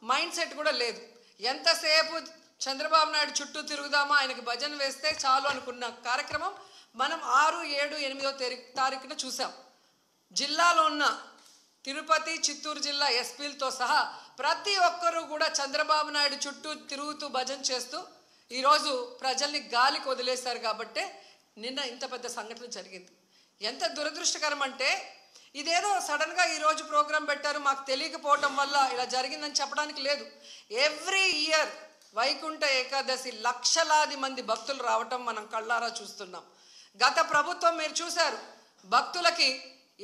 Mind set కూడా లేదు. ఎంతసేపు చంద్రబాబు నాయుడు చుట్టూ తిరుగుదామా, ఆయనకి భజన వేస్తే చాలు అనుకున్న కార్యక్రమం మనం 6, 7, 8వ తారీఖున చూసాం. జిల్లాలో ఉన్న తిరుపతి, చిత్తూరు జిల్లా ఎస్పీలతో సహా ప్రతి ఒక్కరూ కూడా చంద్రబాబు నాయుడు చుట్టూ తిరుగుతూ భజన చేస్తూ ఈరోజు ప్రజల్ని గాలికి వదిలేశారు. కాబట్టే నిన్న ఇంత పెద్ద సంఘటన జరిగింది. ఎంత దురదృష్టకరం అంటే, ఇదేదో సడన్గా ఈరోజు ప్రోగ్రాం పెట్టారు, మాకు తెలియకపోవటం వల్ల ఇలా జరిగిందని చెప్పడానికి లేదు. ఎవ్రీ ఇయర్ వైకుంఠ ఏకాదశి లక్షలాది మంది భక్తులు రావటం మనం కళ్ళారా చూస్తున్నాం. గత ప్రభుత్వం మీరు చూశారు, భక్తులకి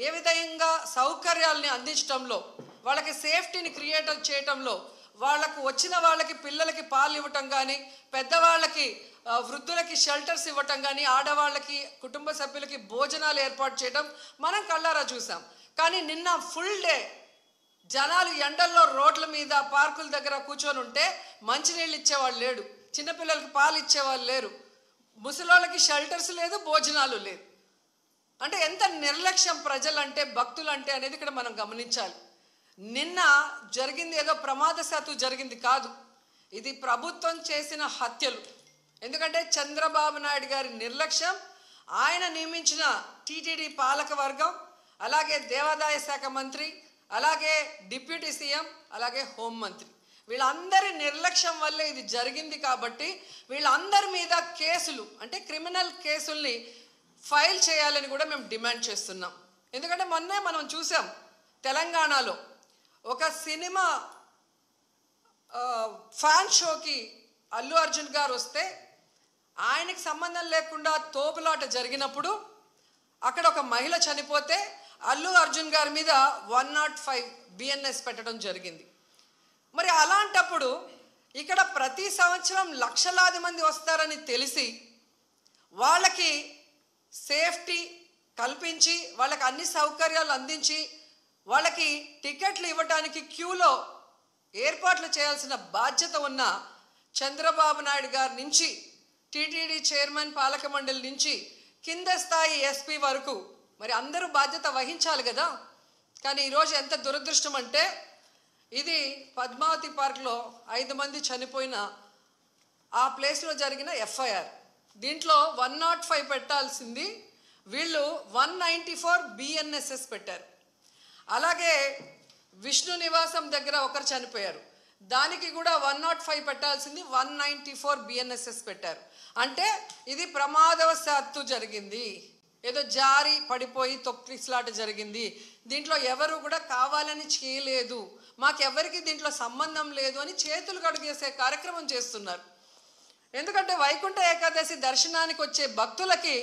ఏ విధంగా సౌకర్యాలని అందించడంలో, వాళ్ళకి సేఫ్టీని క్రియేట్ చేయటంలో, వాళ్ళకు వచ్చిన వాళ్ళకి పిల్లలకి పాలు ఇవ్వటం కానీ, పెద్దవాళ్ళకి వృద్ధులకి షెల్టర్స్ ఇవ్వటం కానీ, ఆడవాళ్ళకి కుటుంబ సభ్యులకి భోజనాలు ఏర్పాటు చేయడం మనం కళ్ళారా చూసాం. కానీ నిన్న ఫుల్ డే జనాలు ఎండల్లో రోడ్ల మీద పార్కుల దగ్గర కూర్చొని ఉంటే మంచినీళ్ళు ఇచ్చేవాళ్ళు లేడు, చిన్నపిల్లలకి పాలు ఇచ్చేవాళ్ళు లేరు, ముసలోళ్ళకి షెల్టర్స్ లేదు, భోజనాలు లేదు. అంటే ఎంత నిర్లక్ష్యం ప్రజలంటే, భక్తులంటే అనేది ఇక్కడ మనం గమనించాలి. నిన్న జరిగింది ఏదో ప్రమాదశాత్తు జరిగింది కాదు, ఇది ప్రభుత్వం చేసిన హత్యలు. ఎందుకంటే చంద్రబాబు నాయుడు గారి నిర్లక్ష్యం, ఆయన నియమించిన టీటీడీ పాలక వర్గం, అలాగే దేవాదాయ శాఖ మంత్రి, అలాగే డిప్యూటీ సీఎం, అలాగే హోంమంత్రి, వీళ్ళందరి నిర్లక్ష్యం వల్లే ఇది జరిగింది. కాబట్టి వీళ్ళందరి మీద కేసులు, అంటే క్రిమినల్ కేసుల్ని ఫైల్ చేయాలని కూడా మేము డిమాండ్ చేస్తున్నాం. ఎందుకంటే మొన్నే మనం చూసాం, తెలంగాణలో ఒక సినిమా ఫ్యాన్ షోకి అల్లు అర్జున్ గారు వస్తే ఆయనకి సంబంధం లేకుండా తోపులాట జరిగినప్పుడు అక్కడ ఒక మహిళ చనిపోతే అల్లు అర్జున్ గారి మీద 105 బిఎన్ఎస్ పెట్టడం జరిగింది. మరి అలాంటప్పుడు ఇక్కడ ప్రతి సంవత్సరం లక్షలాది మంది వస్తారని తెలిసి వాళ్ళకి సేఫ్టీ కల్పించి, వాళ్ళకి అన్ని సౌకర్యాలు అందించి, వాళ్ళకి టికెట్లు ఇవ్వడానికి క్యూలో ఏర్పాట్లు చేయాల్సిన బాధ్యత ఉన్న చంద్రబాబు నాయుడు గారి నుంచి, టీటీడీ చైర్మన్, పాలక మండలి నుంచి కింద స్థాయి ఎస్పీ వరకు మరి అందరూ బాధ్యత వహించాలి కదా. కానీ ఈరోజు ఎంత దురదృష్టం అంటే, ఇది పద్మావతి పార్క్లో 5 మంది చనిపోయిన ఆ ప్లేస్లో జరిగిన ఎఫ్ఐఆర్. దీంట్లో 105 పెట్టాల్సింది వీళ్ళు 194 బిఎన్ఎస్ఎస్ పెట్టారు. అలాగే విష్ణు నివాసం దగ్గర ఒకరు చనిపోయారు, దానికి కూడా 105 పెట్టాల్సింది 194 బిఎన్ఎస్ఎస్ పెట్టారు. అంటే ఇది ప్రమాదవశాత్తు జరిగింది, ఏదో జారి పడిపోయి తొక్కిసలాట జరిగింది, దీంట్లో ఎవరు కూడా కావాలని చేయలేదు, మాకెవరికి దీంట్లో సంబంధం లేదు అని చేతులు కడుగేసే కార్యక్రమం చేస్తున్నారు. ఎందుకంటే వైకుంఠ ఏకాదశి దర్శనానికి వచ్చే భక్తులకి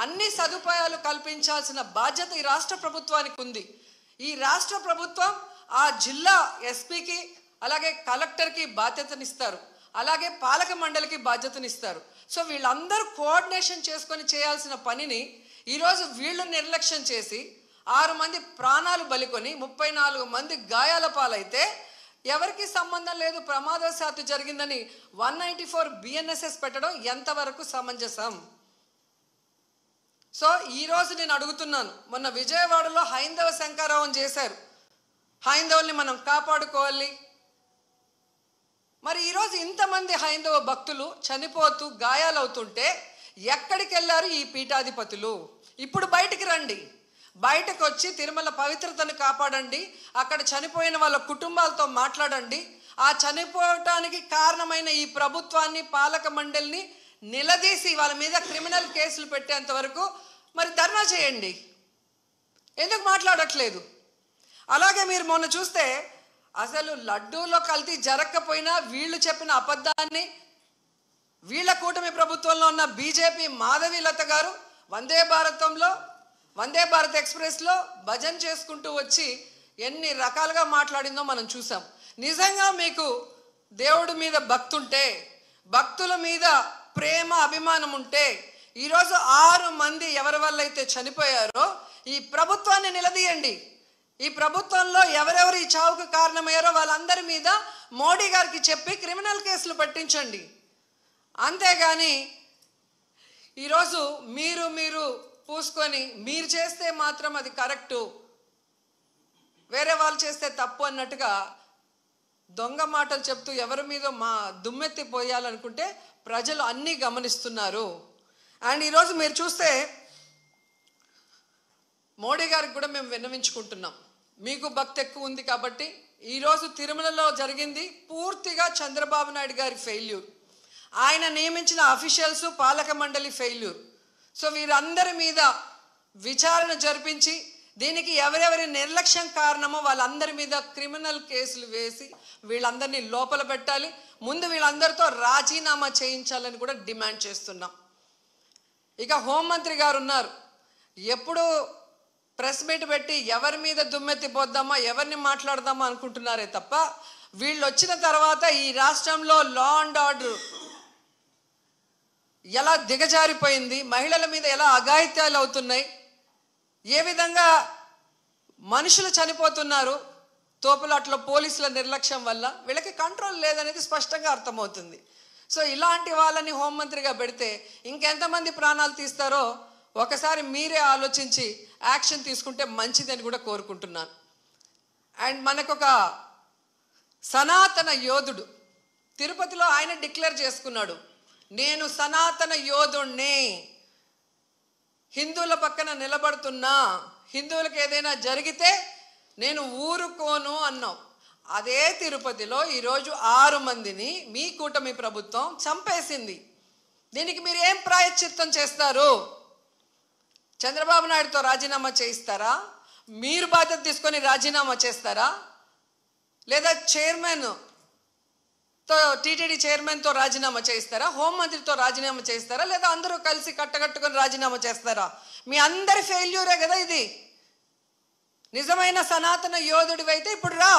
అన్ని సదుపాయాలు కల్పించాల్సిన బాధ్యత ఈ రాష్ట్ర ప్రభుత్వానికి ఉంది. ఈ రాష్ట్ర ప్రభుత్వం ఆ జిల్లా ఎస్పీకి, అలాగే కలెక్టర్కి బాధ్యతనిస్తారు, అలాగే పాలక మండలికి బాధ్యతనిస్తారు. సో వీళ్ళందరూ కోఆర్డినేషన్ చేసుకొని చేయాల్సిన పనిని ఈరోజు వీళ్ళు నిర్లక్ష్యం చేసి 6 మంది ప్రాణాలు బలికొని 34 మంది గాయాల పాలైతే ఎవరికి సంబంధం లేదు, ప్రమాదవశాత్తు జరిగిందని 194 బిఎన్ఎస్ఎస్ పెట్టడం ఎంతవరకు సమంజసం? సో ఈరోజు నేను అడుగుతున్నాను, మొన్న విజయవాడలో హైందవ శంకారావం చేశారు, హైందవుల్ని మనం కాపాడుకోవాలి. మరి ఈరోజు ఇంతమంది హైందవ భక్తులు చనిపోతూ గాయాలవుతుంటే ఎక్కడికి వెళ్ళారు ఈ పీఠాధిపతులు? ఇప్పుడు బయటికి రండి, బయటకు వచ్చి తిరుమల పవిత్రతను కాపాడండి, అక్కడ చనిపోయిన వాళ్ళ కుటుంబాలతో మాట్లాడండి, ఆ చనిపోవటానికి కారణమైన ఈ ప్రభుత్వాన్ని, పాలక మండలిని నిలదీసి వాళ్ళ మీద క్రిమినల్ కేసులు పెట్టేంత వరకు మరి ధర్నా చేయండి. ఎందుకు మాట్లాడట్లేదు? అలాగే మీరు మొన్న చూస్తే అసలు లడ్డూలో కల్తీ జరగకపోయినా వీళ్ళు చెప్పిన అబద్ధాన్ని వీళ్ళ కూటమి ప్రభుత్వంలో ఉన్న బీజేపీ మాధవీలత గారు వందే భారత్ ఎక్స్ప్రెస్లో భజన చేసుకుంటూ వచ్చి ఎన్ని రకాలుగా మాట్లాడిందో మనం చూసాం. నిజంగా మీకు దేవుడి మీద భక్తి ఉంటే, భక్తుల మీద ప్రేమ అభిమానం ఉంటే ఈరోజు 6 మంది ఎవరి వల్ల అయితే చనిపోయారో ఈ ప్రభుత్వాన్ని నిలదీయండి. ఈ ప్రభుత్వంలో ఎవరెవరు ఈ చావుకు కారణమయ్యారో వాళ్ళందరి మీద మోడీ గారికి చెప్పి క్రిమినల్ కేసులు పట్టించండి. అంతేగాని ఈరోజు మీరు పూసుకొని మీరు చేస్తే మాత్రం అది కరెక్టు, వేరే వాళ్ళు చేస్తే తప్పు అన్నట్టుగా దొంగ మాటలు చెప్తూ ఎవరి మీద మా దుమ్మెత్తి పోయాలనుకుంటే ప్రజలు అన్నీ గమనిస్తున్నారు. అండ్ ఈరోజు మీరు చూస్తే మోడీ గారికి కూడా మేము విన్నవించుకుంటున్నాం. మీకు భక్తి ఎక్కువ ఉంది కాబట్టి ఈరోజు తిరుమలలో జరిగింది పూర్తిగా చంద్రబాబు నాయుడు గారి ఫెయిల్యూర్. ఆయన నియమించిన అఫీషియల్స్, పాలక మండలి ఫెయిల్యూర్. సో వీరందరి మీద విచారణ జరిపించి దీనికి ఎవరెవరి నిర్లక్ష్యం కారణమో వాళ్ళందరి మీద క్రిమినల్ కేసులు వేసి వీళ్ళందరినీ లోపల పెట్టాలి. ముందు వీళ్ళందరితో రాజీనామా చేయించాలని కూడా డిమాండ్ చేస్తున్నాం. ఇక హోంమంత్రి గారు ఉన్నారు. ఎప్పుడు ప్రెస్ మీట్ పెట్టి ఎవరి మీద దుమ్మెత్తి పోద్దామా, ఎవరిని మాట్లాడదామా అనుకుంటున్నారే తప్ప వీళ్ళు వచ్చిన తర్వాత ఈ రాష్ట్రంలో లా అండ్ ఆర్డర్ ఎలా దిగజారిపోయింది, మహిళల మీద ఎలా అఘాయిత్యాలు అవుతున్నాయి, ఏ విధంగా మనుషులు చనిపోతున్నారు తోపులాట్లో పోలీసుల నిర్లక్ష్యం వల్ల, వీళ్ళకి కంట్రోల్ లేదనేది స్పష్టంగా అర్థమవుతుంది. సో ఇలాంటి వాళ్ళని హోంమంత్రిగా పెడితే ఇంకెంతమంది ప్రాణాలు తీస్తారో ఒకసారి మీరే ఆలోచించి యాక్షన్ తీసుకుంటే మంచిదని కూడా కోరుకుంటున్నాను. అండ్ మనకొక సనాతన యోధుడు తిరుపతిలో ఆయన డిక్లేర్ చేసుకున్నాడు, నేను సనాతన యోధుణ్ణి, హిందువుల పక్కన నిలబడుతున్నా, హిందువులకు ఏదైనా జరిగితే నేను ఊరుకోను అన్నావు. అదే తిరుపతిలో ఈరోజు 6 మందిని మీ కూటమి ప్రభుత్వం చంపేసింది. దీనికి మీరు ఏం ప్రాయశ్చిత్తం చేస్తారు? చంద్రబాబు నాయుడుతో రాజీనామా చేయిస్తారా? మీరు బాధ్యత తీసుకొని రాజీనామా చేస్తారా? లేదా టీటీడీ చైర్మన్తో రాజీనామా చేయిస్తారా? హోంమంత్రితో రాజీనామా చేయిస్తారా? లేదా అందరూ కలిసి కట్టగట్టుకొని రాజీనామా చేస్తారా? మీ అందరి ఫెయిల్యూరే కదా ఇది. నిజమైన సనాతన యోధుడివైతే ఇప్పుడు రా,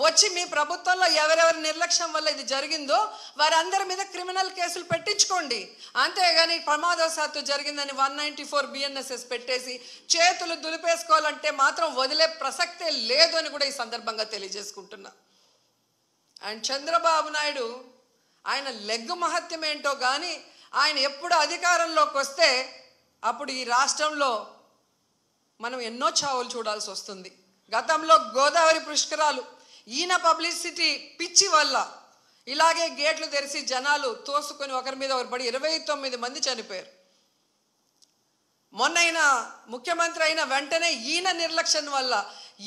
వచ్చి మీ ప్రభుత్వంలో ఎవరెవరి నిర్లక్ష్యం వల్ల ఇది జరిగిందో వారందరి మీద క్రిమినల్ కేసులు పెట్టించుకోండి. అంతేగాని ప్రమాదవశాత్తు జరిగిందని 194 BNSS పెట్టేసి చేతులు దులిపేసుకోవాలంటే మాత్రం వదిలే ప్రసక్తే లేదు అని కూడా ఈ సందర్భంగా తెలియజేసుకుంటున్నా. అండ్ చంద్రబాబు నాయుడు ఆయన లెగ్గు మహత్యం ఏంటో కానీ ఆయన ఎప్పుడు అధికారంలోకి వస్తే అప్పుడు ఈ రాష్ట్రంలో మనం ఎన్నో చావులు చూడాల్సి వస్తుంది. గతంలో గోదావరి పుష్కరాలు ఈయన పబ్లిసిటీ పిచ్చి వల్ల ఇలాగే గేట్లు తెరిచి జనాలు తోసుకొని ఒకరి మీద ఒకరు పడి 29 మంది చనిపోయారు. మొన్న ఈయన ముఖ్యమంత్రి అయిన వెంటనే ఈయన నిర్లక్ష్యం వల్ల,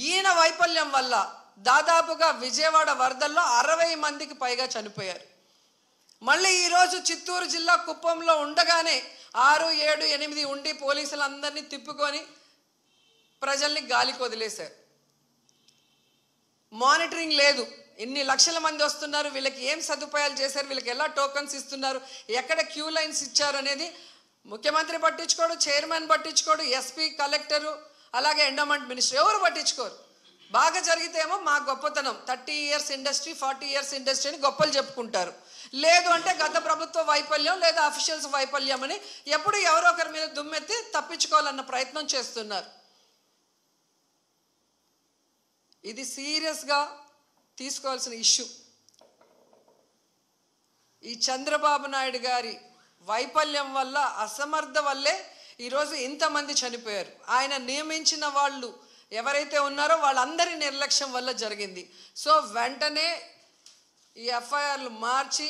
ఈయన వైఫల్యం వల్ల దాదాపుగా విజయవాడ వరదల్లో 60 మందికి పైగా చనిపోయారు. మళ్ళీ ఈరోజు చిత్తూరు జిల్లా కుప్పంలో ఉండగానే 6, 7, 8 ఉండి పోలీసులందరినీ తిప్పుకొని ప్రజల్ని గాలికి వదిలేశారు. మానిటరింగ్ లేదు. ఇన్ని లక్షల మంది వస్తున్నారు, వీళ్ళకి ఏం సదుపాయాలు చేశారు, వీళ్ళకి ఎలా టోకన్స్ ఇస్తున్నారు, ఎక్కడ క్యూ లైన్స్ ఇచ్చారు అనేది ముఖ్యమంత్రి పట్టించుకోడు, చైర్మన్ పట్టించుకోడు, ఎస్పీ, కలెక్టరు, అలాగే ఎండోమెంట్ మినిస్టర్ ఎవరు పట్టించుకోరు. బాగా జరిగితేమో మా గొప్పతనం 30 ఇయర్స్ ఇండస్ట్రీ, 40 ఇయర్స్ ఇండస్ట్రీ అని గొప్పలు చెప్పుకుంటారు. లేదు అంటే గత ప్రభుత్వ వైఫల్యం లేదా అఫీషియల్స్ వైఫల్యం అని ఎప్పుడు ఎవరో ఒకరి మీద దుమ్మెత్తి తప్పించుకోవాలన్న ప్రయత్నం చేస్తున్నారు. ఇది సీరియస్గా తీసుకోవాల్సిన ఇష్యూ. ఈ చంద్రబాబు నాయుడు గారి వైఫల్యం వల్ల, అసమర్థ వల్లే ఈరోజు ఇంతమంది చనిపోయారు. ఆయన నియమించిన వాళ్ళు ఎవరైతే ఉన్నారో వాళ్ళందరి నిర్లక్ష్యం వల్ల జరిగింది. సో వెంటనే ఈ ఎఫ్ఐఆర్లు మార్చి